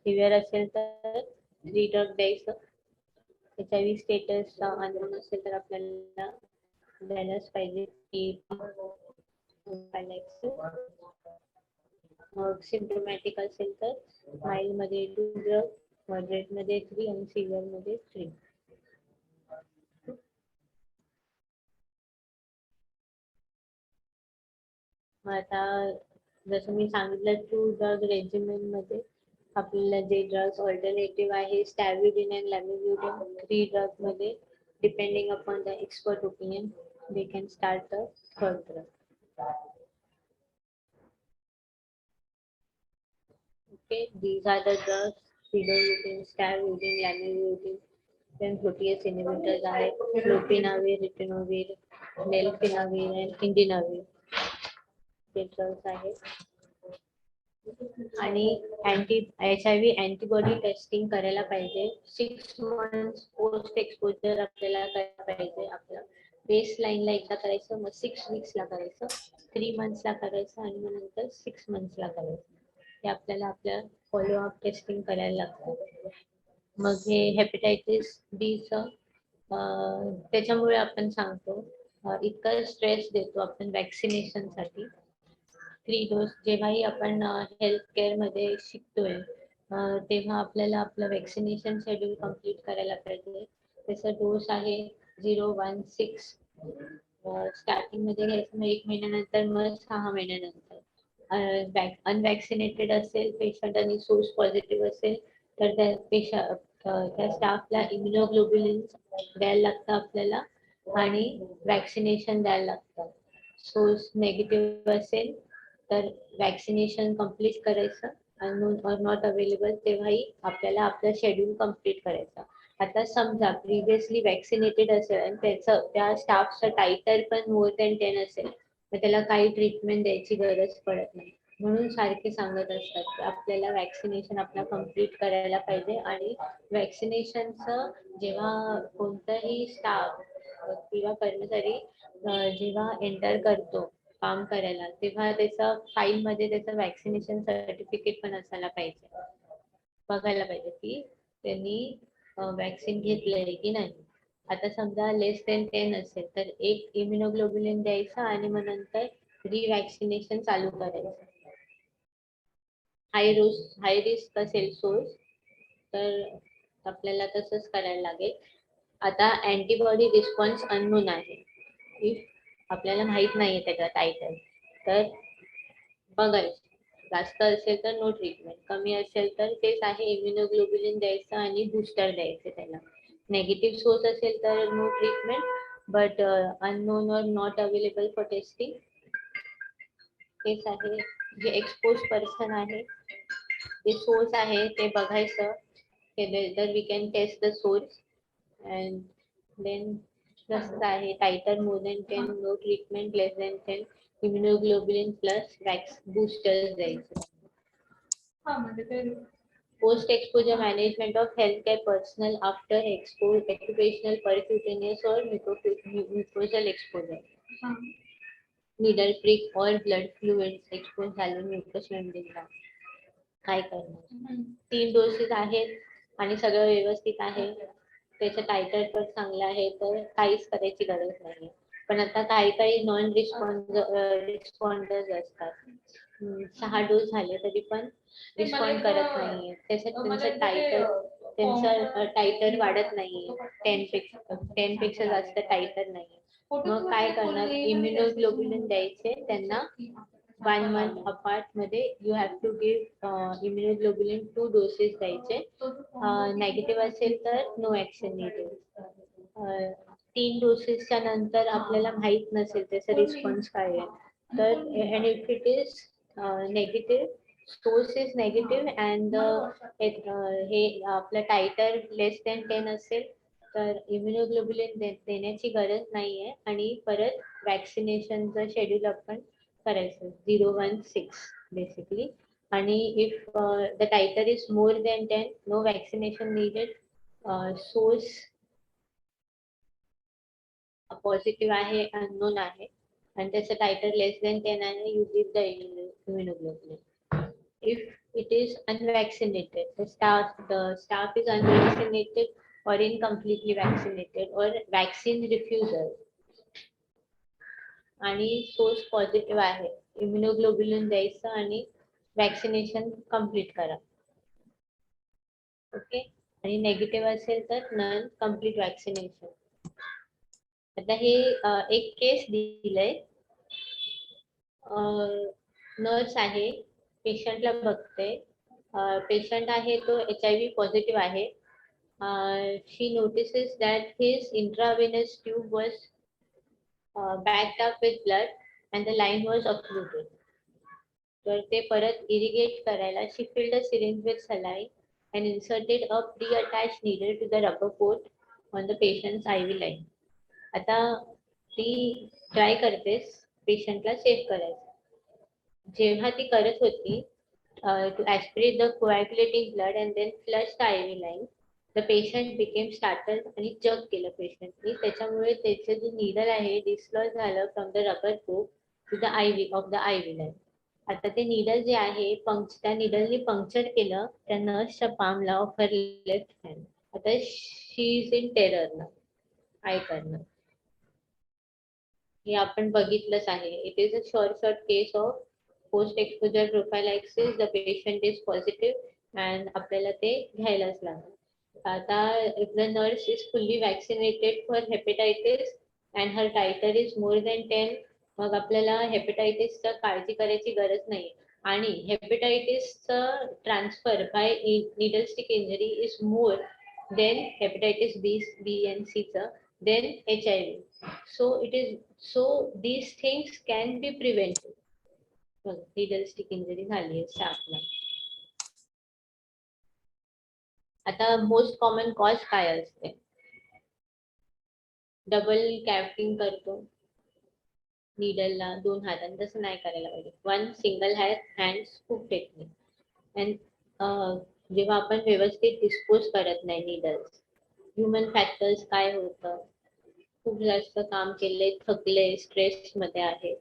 सिव्हिअर असेल तर 3 ड्रग द्यायचं. HIV स्टेटस अननोन असेल तर आपल्याला द्यायलाच पाहिजे की मग सिम्प्टोमॅटिक असेल तर माइल्ड मध्ये 2 ड्रग, मॉडरेट मध्ये 3 आणि सिव्हिअर मध्ये 3. आता जसं मी सांगितलं 2 ड्रग रेजिमेन मध्ये आपल्याला जे ड्रग्स ऑल्टरनेटिव्ह आहे स्टॅव्हिडिन आणि लॅमिव्ह्युडिन. 3 ड्रग मध्ये depending upon the expert opinion they can start the 3rd drug. Okay, these are the drugs: Sidoutine, Stavudine, Lamivudine. Then protease inhibitors are Lopinavir, Ritonavir, Nelfinavir and Indinavir. ते drugs आहेत. आणि HIV antibody testing करायला पाहिजे. 6 months post exposure आपल्याला करायला पाहिजे. आपलं base लाईनला एकदा करायचं, मग 6 weeks ला करायचं, 3 months ला करायचं आणि मग नंतर 6 months ला करायचं. हे आपल्याला आपल्या फॉलोअप टेस्टिंग करायला लागतं. मग हे हेपॅटायटिस बीचं त्याच्यामुळे आपण सांगतो इतका स्ट्रेस देतो आपण वॅक्सिनेशन साठी. 3 डोस जेव्हाही आपण हेल्थ केअर मध्ये शिकतोय तेव्हा आपल्याला आपलं वॅक्सिनेशन शेड्यूल कम्प्लीट करायला पाहिजे. त्याचा डोस आहे 016. स्टार्टिंग मध्ये घ्यायचं, मग 1 महिन्यानंतर, मग 6 महिन्यानंतर. अनवॅक्सिनेटेड असेल पेशंट आणि सोर्स पॉझिटिव्ह असेल तर त्या स्टाफला इम्युनोग्लोब्युलिन द्यायला लागतं आपल्याला आणि वॅक्सिनेशन द्यायला लागतं. सोर्स नेगेटिव्ह असेल तर वॅक्सिनेशन कम्प्लीट करायचं. अननोन ऑर नॉट अवेलेबल तेव्हाही आपल्याला आपलं शेड्यूल कम्प्लीट करायचं. आता समजा प्रिव्हियसली वॅक्सिनेटेड असेल आणि त्या स्टाफचा टायटर पण मोर दॅन 10 असेल तर त्याला काही ट्रीटमेंट द्यायची गरज पडत नाही. म्हणून सारखे सांगत असतात की आपल्याला वॅक्सिनेशन आपला कम्प्लीट करायला पाहिजे. आणि वॅक्सिनेशनचं जेव्हा कोणताही स्टाफ किंवा कर्मचारी जेव्हा एंटर करतो काम करायला, तेव्हा त्याचं फाईलमध्ये त्याचं वॅक्सिनेशन सर्टिफिकेट पण असायला पाहिजे. बघायला पाहिजे की त्यांनी वॅक्सिन घेतलंय की नाही. आता समजा लेस देन 10 असेल तर एक इम्युनोग्लोब्युलिन द्यायचं आणि मग नंतर रिवॅक्सिनेशन चालू करायचं. हाय रिस्क असेल सोर्स तर आपल्याला तसंच करायला लागेल. आता अँटीबॉडी रिस्पॉन्स अननोन आहे. इफ आपल्याला माहित नाहीये त्याचा टायटल तर बघायचं. जास्त असेल तर नो ट्रीटमेंट, कमी असेल तर तेच आहे इम्युनोग्लोब्युलिन द्यायचं आणि बूस्टर द्यायचे त्याला. नेगेटिव्ह सोर्स असेल तर नो ट्रीटमेंट, बट अननोन और नॉट अवेलेबल फॉर टेस्टिंग तेच आहे. जे एक्सपोज पर्सन आहे, जे सोर्स आहे ते बघायचं, whether we can test the source, and then तसंच आहे. टायटर मोर दॅन 10, नो ट्रीटमेंट, लेस than 10 immunoglobulin plus wax boosters द्यायचं. Post exposure management of healthcare personal after occupational percutaneous or mucosal exposure. Needle prick or blood fluids expose झाले mucus मेम्ब्रेनला. काय करणार? 3 doses आहेत आणि सगळं व्यवस्थित आहे, त्याचं टायटर पण चांगलं आहे, तर काहीच करायची गरज नाही. पण आता काही नॉन रिस्पॉन्डर्स असतात. 6 डोस झाले तरी पण रिस्पॉन्ड करत नाहीये. त्यांचं टायटर वाढत नाहीये. 10 पेक्षा जास्त टायटर नाहीये. मग काय करणार? इम्युनोग्लोब्युलिन द्यायचे त्यांना 1 month अपार्ट मध्ये. You have to give immunoglobulin 2 doses द्यायचे. नेगेटिव्ह असेल तर नो ऍक्शन नीडेड. 3 डोसेसच्या नंतर आपल्याला माहित नसेल त्याचा रिस्पॉन्स काय आहे तर, and if it is negative, source is negative and हे आपलं टायटर लेस दॅन 10 असेल तर इम्युनोग्लोब्युलिन देण्याची गरज नाहीये आणि परत वॅक्सिनेशनचं शेड्यूल आपण करायचं 016 बेसिकली. आणि if the titer is more than 10, no vaccination needed. Source positive आहे, अननोन आहे आणि त्याचं टायटर लेस दॅन 10 आहे, you give the immunoglobulin. If it is unvaccinated, the staff is unvaccinated or incompletely vaccinated or vaccine refusal आणि source positive आहे, immunoglobulin द्यायचं आणि vaccination complete करा. ओके. आणि नेगेटिव्ह असेल तर नन कम्प्लीट वॅक्सिनेशन. आता हे एक केस दिलंय. नर्स आहे, पेशंटला बघते. पेशंट आहे तो HIV पॉझिटिव्ह आहे. She notices that his intravenous tube was backed up with blood and the line was occluded. तर ते परत इरिगेट करायला she filled a syringe with saline and inserted a pre-attached needle to the rubber port on the patient's IV line. आता ती try करतेस पेशंटला save करायचं. जेव्हा ती करत होती to aspirate the coagulating blood and then flush the IV line, the patient became startled आणि जग केलं पेशंटनी. त्याच्यामुळे त्याचे जे निडल आहे डिस्लॉज झालं from the rubber poke to the IV of the IV line. आता ते निडल जे आहे त्या निडलनी पंक्चर केलं त्या नर्सच्या पामला ऑफ हर लेफ्ट हँड. आता शी इज इन टेरर ना, काय करणार? हे आपण बघितलंच आहे. It is a short case of post exposure prophylaxis. The patient is positive and आपल्याला ते घ्यायलाच लागेल. आता if the nurse is fully vaccinated for hepatitis and her titer is more than 10, मग आपल्याला हेपेटायटिसचा काळजी करायची गरज नाही. आणि हेपेटायटिसचं transfer by needle stick injury is more than hepatitis B and C चं then HIV. So these things can be prevented. needle stick injury झाली आहे स्टाफला. आता मोस्ट कॉमन कॉज काय असते? डबल कॅफ्टिंग करतो नीडलला 2 हातांनी, तसं नाही करायला पाहिजे. 1 single hand scoop technique. And जेव्हा आपण व्यवस्थित डिस्पोज करत नाही नीडल्स, ह्युमन फॅक्टर्स काय होतं, खूप जास्त काम केले, थकले, स्ट्रेस मध्ये आहे,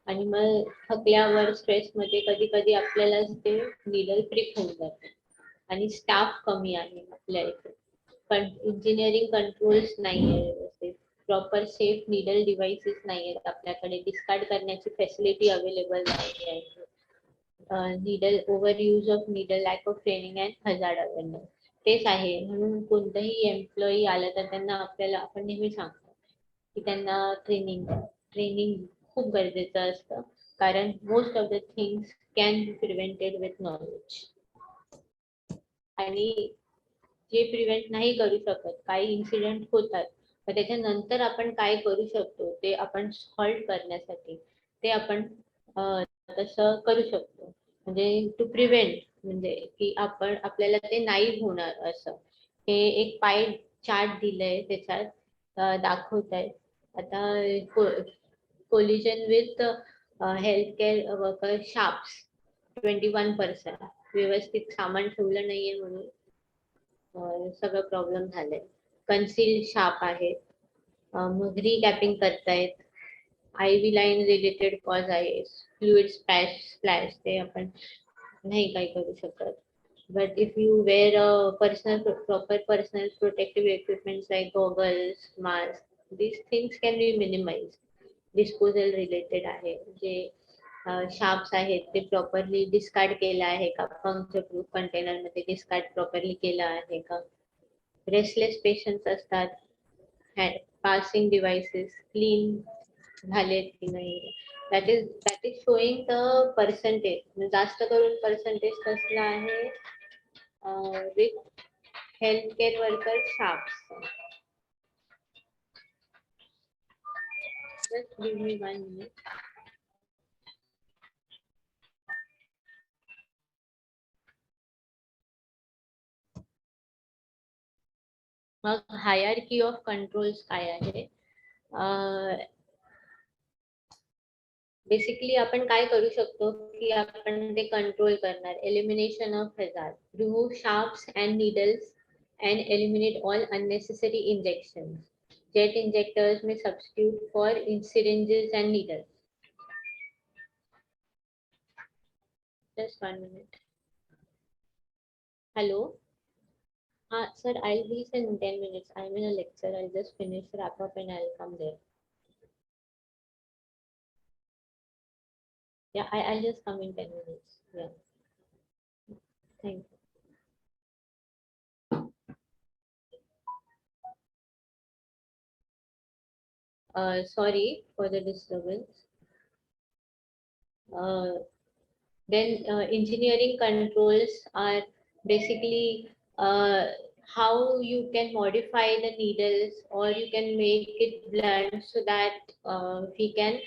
आणि मग थकल्यावर स्ट्रेसमध्ये कधी कधी आपल्याला ते निडल प्रिक होऊन जाते आणि स्टाफ कमी आहे आपल्या इथे. पण इंजिनिअरिंग कंट्रोल्स नाहीये व्यवस्थित, प्रॉपर सेफ निडल डिव्हाइसेस नाहीयेत आपल्याकडे, डिस्कार्ड करण्याची फॅसिलिटी अवेलेबल नाही आहे. Needle over use of needle, lack of training and hazard awareness तेच आहे. म्हणून कोणतंही एम्प्लॉई आलं तर त्यांना आपण नेहमी सांगतो की त्यांना ट्रेनिंग खूप गरजेचं असतं, कारण most of the things can be prevented with knowledge. आणि जे प्रिव्हेंट नाही करू शकत, काही इन्सिडेंट होतात, तर त्याच्यानंतर आपण काय करू शकतो ते आपण सॉल्व करण्यासाठी ते आपण तसं करू शकतो. म्हणजे टू प्रिव्हेंट, म्हणजे की आपल्याला ते नाही होणार असं. हे एक पाय चार्ट दिलंय, त्याच्यात दाखवत आहे आता collision with health care worker sharps 21%, व्यवस्थित सामान ठेवलं नाहीये म्हणून सगळं प्रॉब्लेम झालंय. कन्सील शार्प आहे, मग रिकॅपिंग करतायत, आयव्ही लाईन रिलेटेड कॉज आहे, फ्लुइड स्प्लॅश ते आपण नाही काही करू शकत. But if you wear a proper personal protective equipments like goggles, mask, these things can be minimized. Disposal related आहे, जे शार्प्स आहेत ते प्रॉपरली डिस्कार्ड केलं आहे का, पंक्चर प्रूफ कंटेनर मध्ये डिस्कार्ड प्रॉपरली केलं आहे का. रेस्टलेस पेशंट्स असतात, पासिंग डिव्हाइसेस क्लीन झालेत की नाही, that is showing the percentage. जास्त करून पर्सेंटेज कसला आहे with health care worker sharps. Just give me 1 minute. मग हायरार्की ऑफ कंट्रोल्स काय आहे. बेसिकली आपण काय करू शकतो की आपण ते कंट्रोल करणार. Elimination of hazard, remove sharps and needles and eliminate all unnecessary injections. Jet injectors में substitute for syringes and needles. Just 1 minute. Hello. Sir, I'll reach in 10 minutes. I'm in a lecture. I'll just finish, wrap up, and I'll come there. Yeah, I'll just come in 10 minutes. Yeah. Thank you. Sorry for the disturbance. Then engineering controls are basically how you can modify the needles or you can make it blunt so that we can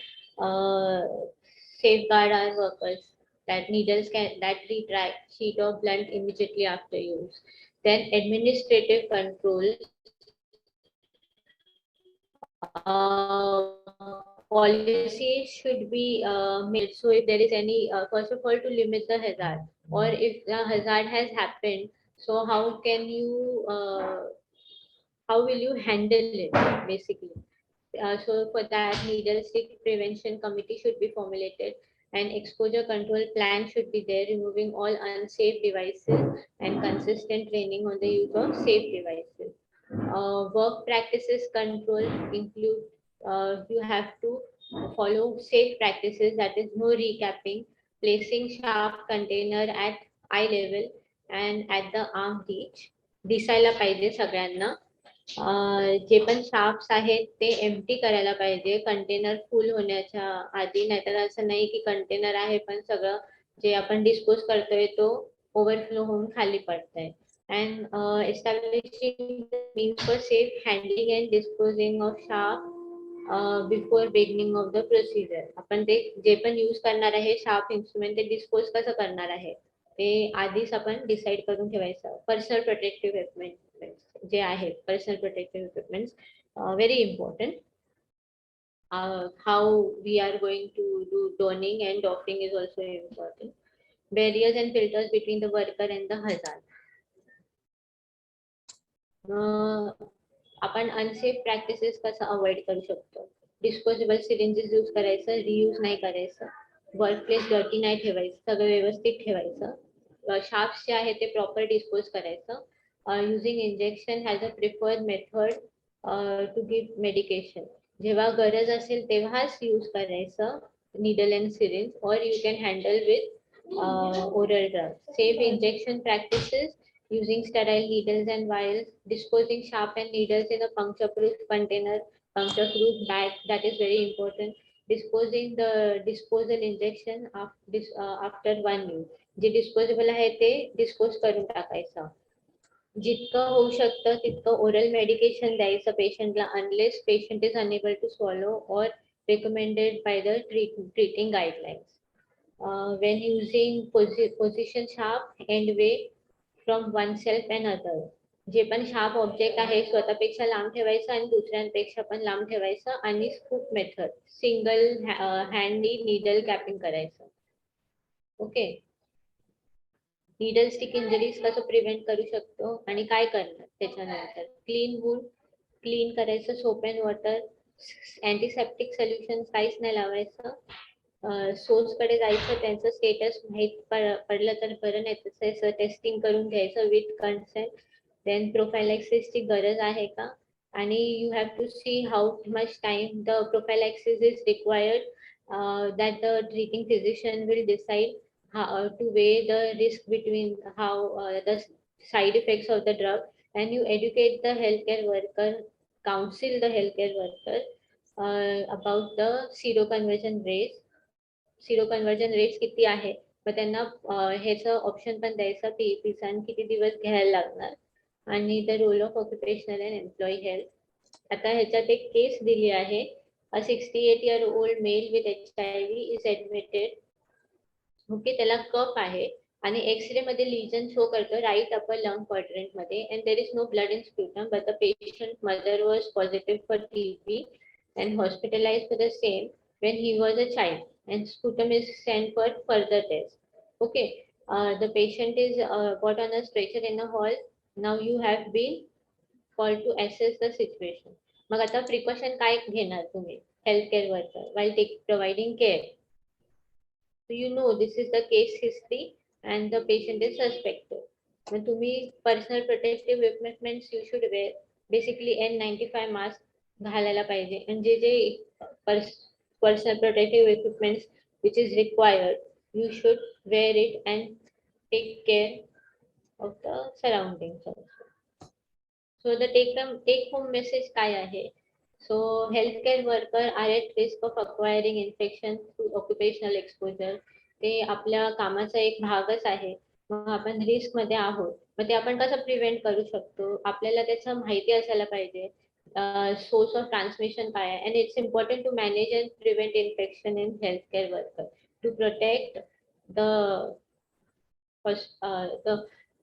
safeguard our workers, that needles that retract, sheet or blunt immediately after use. Then administrative controls, policies should be made. So if there is any, first of all, to limit the hazard, or if the hazard has happened, so how can you how will you handle it basically. So for that, needle stick prevention committee should be formulated, and exposure control plan should be there, removing all unsafe devices and consistent training on the use of safe devices. Work practices control include, you have to follow safe practices, that is no recapping, placing sharp container at eye level and at the arm reach. दिसायला पाहिजे सगळ्यांना. जे पण sharps आहेत ते empty करायला पाहिजे container फुल होण्याच्या आधी, नाहीतर असं नाही की कंटेनर आहे पण सगळं जे आपण डिस्पोज करतोय तो ओव्हरफ्लो होऊन खाली पडतंय. And establishing the means for safe handling and disposing of sharp before beginning of the procedure. आपण ते जे पण यूज करणार आहे शार्प इन्स्ट्रुमेंट ते डिस्पोज कसं करणार आहे ते आधीच आपण डिसाईड करून ठेवायचं. पर्सनल प्रोटेक्टिव्ह इक्विपमेंट्स जे आहेत, personal protective equipments very important. How we are going to do donning and doffing is also important. Barriers and filters between the worker and the hazard. आपण अनसेफ प्रॅक्टिसेस कसं avoid करू शकतो. Disposable syringes use करायचं, reuse नाही करायचं, work place dirty नाही ठेवायचं, सगळं व्यवस्थित ठेवायचं, शार्प्स जे आहे ते प्रॉपर डिस्पोज करायचं, using injection has a preferred method to give medication, जेव्हा गरज असेल तेव्हाच यूज करायचं needle and syringe, or you can handle with oral drugs. Safe injection practices, using sterile needles and vials, disposing sharp and needles in a puncture-proof container, puncture-proof bag, that is very important. Disposing the disposal injection after one use. जे disposable आहे ते dispose करून टाकायचं. जितकं होऊ शकतं तितकं oral medication द्यायचं पेशंटला, unless patient is unable to swallow or recommended by the treating guidelines. When using position sharp and away from oneself and others. जे पण शार्प ऑब्जेक्ट आहे स्वतःपेक्षा लांब ठेवायचं आणि दुसऱ्यांपेक्षा पण लांब ठेवायचं, आणि स्कूप मेथड, सिंगल हँडी नीडल कॅपिंग करायचं. ओके, नीडल स्टिक इंजरीज कसं प्रिव्हेंट करू शकतो आणि काय करणार त्याच्यानंतर, क्लीन वूड क्लीन करायचं, soap and water, antiseptic solution काहीच नाही लावायचं, सोर्स कडे जायचं, त्यांचं स्टेटस माहित पडलं तर बरं, नाही त्याचं टेस्टिंग करून घ्यायचं विथ कन्सेंट. देन प्रोफायलॅक्सिसची गरज आहे का, आणि you have to see how much time the prophylaxis is required, that the treating physician will decide to weigh the risk between how the side effects of the drug, and you educate the healthcare worker, counsel the healthcare worker about the seroconversion rates. seroconversion rates किती आहे, मग त्यांना ह्याचं option पण द्यायचं पीईपीचा आणि किती दिवस घ्यायला लागणार, आणि the role of occupational and employee health. आता ह्याच्यात एक केस दिली आहे, a 68-year-old male with HIV is admitted. Okay, त्याला कफ आहे आणि एक्सरे मध्ये लिजन शो करतो राईट अपर लंग क्वाड्रंट मध्ये, and there is no blood in sputum, but the patient mother was positive for TB and hospitalized for the same when he was a child, and sputum is sent for further test. Okay, the patient is got on a stretcher in a hall. Now you have been called to assess the situation. मग आता precaution काय घेणार तुम्ही health care worker while providing care? So you know this is the case history and the patient is suspected. When तुम्ही personal protective equipments you should wear, basically N95 mask घालायला पाहिजे, आणि जे personal protective equipments which is required, you should wear it and take care of the surroundings also. So the take home message काय आहे? So healthcare worker are at risk of acquiring infection through occupational exposure. ते आपल्या कामाचा एक भागच आहे, मग आपण रिस्क मध्ये आहोत, मग ते आपण कसं प्रिव्हेंट करू शकतो, आपल्याला त्याचं माहिती असायला पाहिजे, सोर्स ऑफ ट्रान्समिशन काय आहे, and it's important to manage and prevent infection in healthcare worker to protect the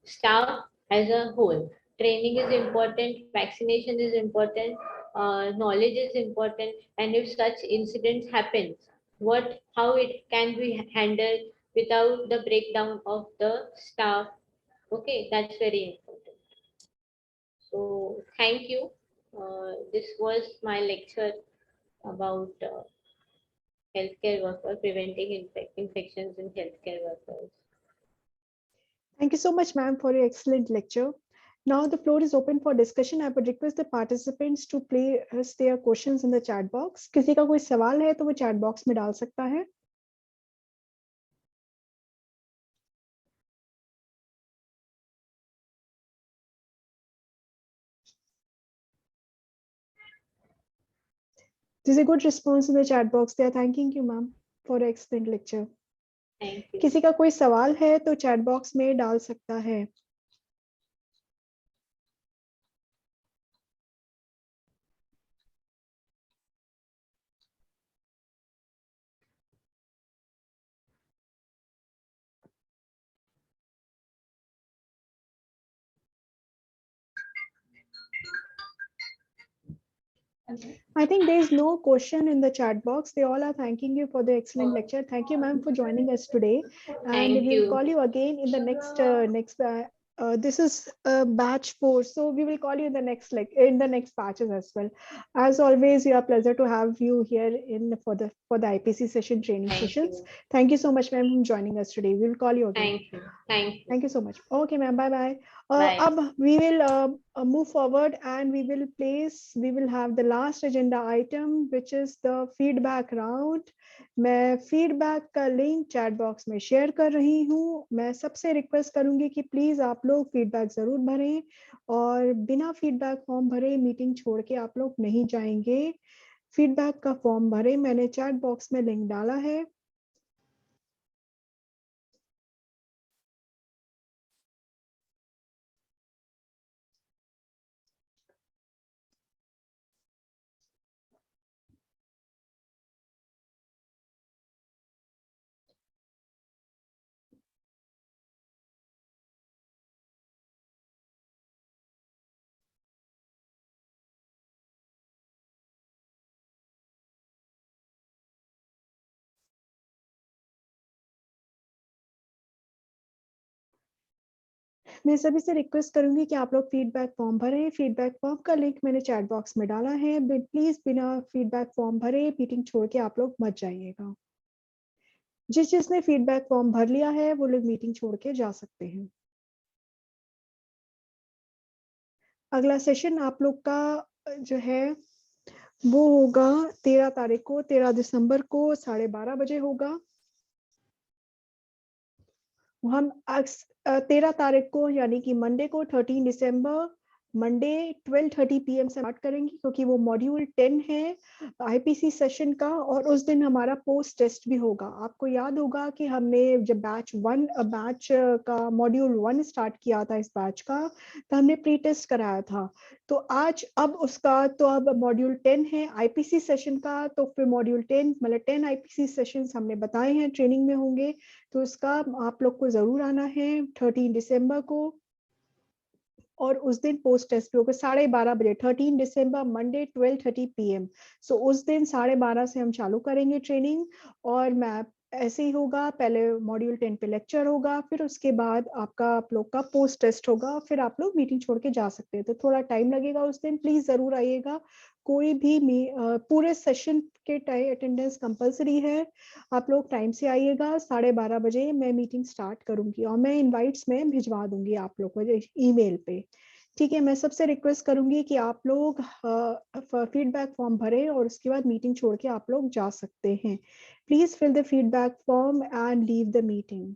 staff as a whole. Training is important, vaccination is important, knowledge is important, and if such incidents happens, how it can be handled without the breakdown of the staff. Okay, that's very important. So thank you. This was my lecture about healthcare workers, preventing infections in healthcare workers. Thank you so much, ma'am, for your excellent lecture. Now the floor is open for discussion. I would request the participants to place their questions in the chat box. किसी का कोई सवाल है तो वो chat box में डाल सकता है. There's a good response in the chat box. They are thanking you, ma'am, for an excellent lecture. Thank you. किसी का कोई सवाल है तो chat box में डाल सकता है. I think there is no question in the chat box. They all are thanking you for the excellent lecture. Thank you, ma'am, for joining us today. And Thank we'll you. call you again in the next This is batch 4, so we will call you in the next, like in the next batches as well. As always, we are pleasure to have you here in for the IPC session training Thank sessions. you. Thank you so much, ma'am, for joining us today. We will call you again. Thank you. Thank you. Thank you so much. Okay, ma'am. Bye bye. Bye. Ab we will move forward, and we will have the last agenda item, which is the feedback round. मैं feedback का link chat box में share कर रही हूँ. मैं सबसे request करूंगी कि प्लीज आप लोग फीडबैक जरूर भरें, और बिना फीडबैक फॉर्म भरे मीटिंग छोड़ के आप लोग नहीं जाएंगे. फीडबैक का फॉर्म भरें. मैंने चैट बॉक्स में लिंक डाला है. मैं सभी से रिक्वेस्ट करूंगी कि आप लोग फीडबैक फॉर्म भरें. फीडबैक फॉर्म का लिंक मैंने चैट बॉक्स में डाला है. प्लीज बिना फीडबैक फॉर्म भरे मीटिंग छोड़ के आप लोग मत जाइएगा. जिसने फीडबैक फॉर्म भर लिया है वो लोग मीटिंग छोड़ के जा सकते हैं. अगला सेशन आप लोग का जो है वो होगा 13 तारीख को, 13 दिसंबर को 12:30 बजे होगा. हम 13 तारीख को यानी कि मंडे को 13 दिसंबर मंडे 12:30 PM से स्टार्ट करेंगे, क्योंकि वो मॉड्यूल 10 है आईपीसी सेशन का, और उस दिन हमारा पोस्ट टेस्ट भी होगा. आपको याद होगा कि हमने जब बैच का मॉड्यूल 1 स्टार्ट किया था इस बैच का, तो हमने प्री टेस्ट कराया था. तो आज अब मॉड्यूल 10 है आईपीसी सेशन का, तो फिर मॉड्यूल 10 मतलब 10 आईपीसी सेशंस हमने बताए हैं ट्रेनिंग में होंगे. तो इसका आप लोग को जरूर आना है 13 दिसंबर को, और उस दिन पोस्ट टेस्ट भी होगा 12:30 बजे. 13 दिसंबर मंडे 12:30 PM. सो उस दिन 12:30 से हम चालू करेंगे ट्रेनिंग. और मैं ऐसे ही होगा, पहले मॉड्यूल 10 पे लेक्चर होगा, फिर उसके बाद आप लोग का पोस्ट टेस्ट होगा, फिर आप लोग मीटिंग छोड़ के जा सकते हैं. तो थोड़ा टाइम लगेगा उस दिन, प्लीज जरूर आइएगा. कोई भी पूरे सेशन के टाइम अटेंडेंस कंपलसरी है. आप लोग टाइम से आइएगा. 12:30 बजे मैं मीटिंग स्टार्ट करूंगी, और मैं इनवाइट्स में भिजवा दूंगी आप लोग को ईमेल पे. ठीक है. मैं सबसे रिक्वेस्ट करूंगी कि आप लोग फीडबैक फॉर्म भरें, और उसके बाद मीटिंग छोड़ के आप लोग जा सकते हैं. Please fill the feedback form and leave the meeting.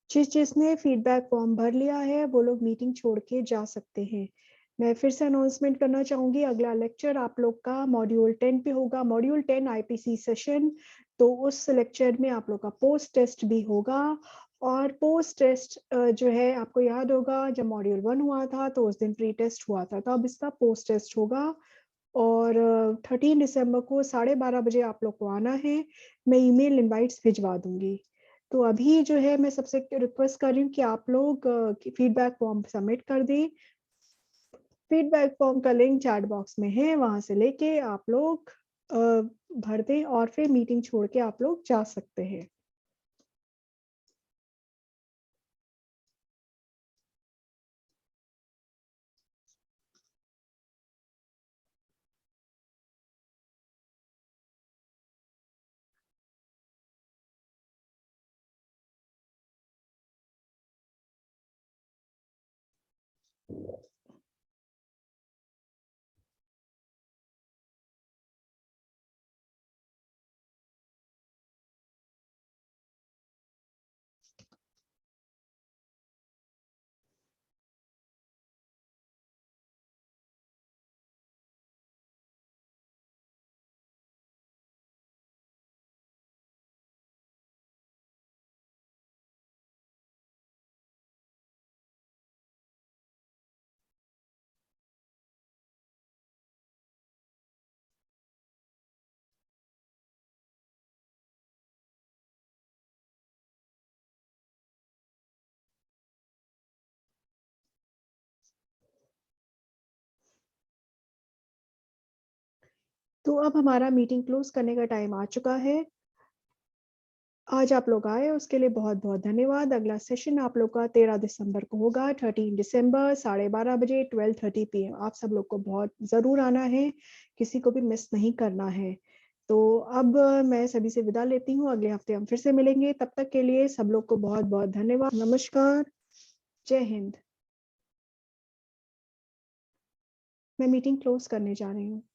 जिसने फीडबैक फॉर्म भर लिया है वो लोग मीटिंग छोड़ के जा सकते हैं. मैं फिर से अनाउंसमेंट करना चाहूंगी, अगला लेक्चर आप लोग का मॉड्यूल 10 पे होगा, मॉड्यूल 10 आईपीसी सेशन. तो उस लेक्चर में आप लोग का पोस्ट टेस्ट भी होगा. और पोस्ट टेस्ट जो है, आपको याद होगा जब मॉड्यूल 1 हुआ था तो उस दिन प्री टेस्ट हुआ था, तो अब इसका पोस्ट टेस्ट होगा. और 13 दिसंबर को 12:30 बजे आप लोग को आना है. मैं ईमेल इनवाइट्स भिजवा दूंगी. तो अभी जो है मैं सबसे रिक्वेस्ट कर रही हूँ कि आप लोग फीडबैक फॉर्म सबमिट कर दें. फीडबैक फॉर्म का लिंक चैट बॉक्स में है, वहां से लेके आप लोग भर दें, और फिर मीटिंग छोड़ के आप लोग जा सकते हैं. तो अब हमारा मीटिंग क्लोज करने का टाइम आ चुका है। आज आप लोग आए उसके लिए बहुत-बहुत धन्यवाद। अगला सेशन आप लोग का 13 दिसंबर को होगा, 13 दिसंबर 12:30 बजे 12:30 पीएम। आप सब लोग को बहुत ज़रूर आना है, किसी को भी मिस नहीं करना है। तो अब मैं सभी से विदा लेती हूँ, अगले हफ्ते हम फिर से मिलेंगे। तब तक के लिए सब लोग को बहुत-बहुत धन्यवाद। नमस्कार, जय हिंद। मैं मीटिंग क्लोज करने जा रही हूँ।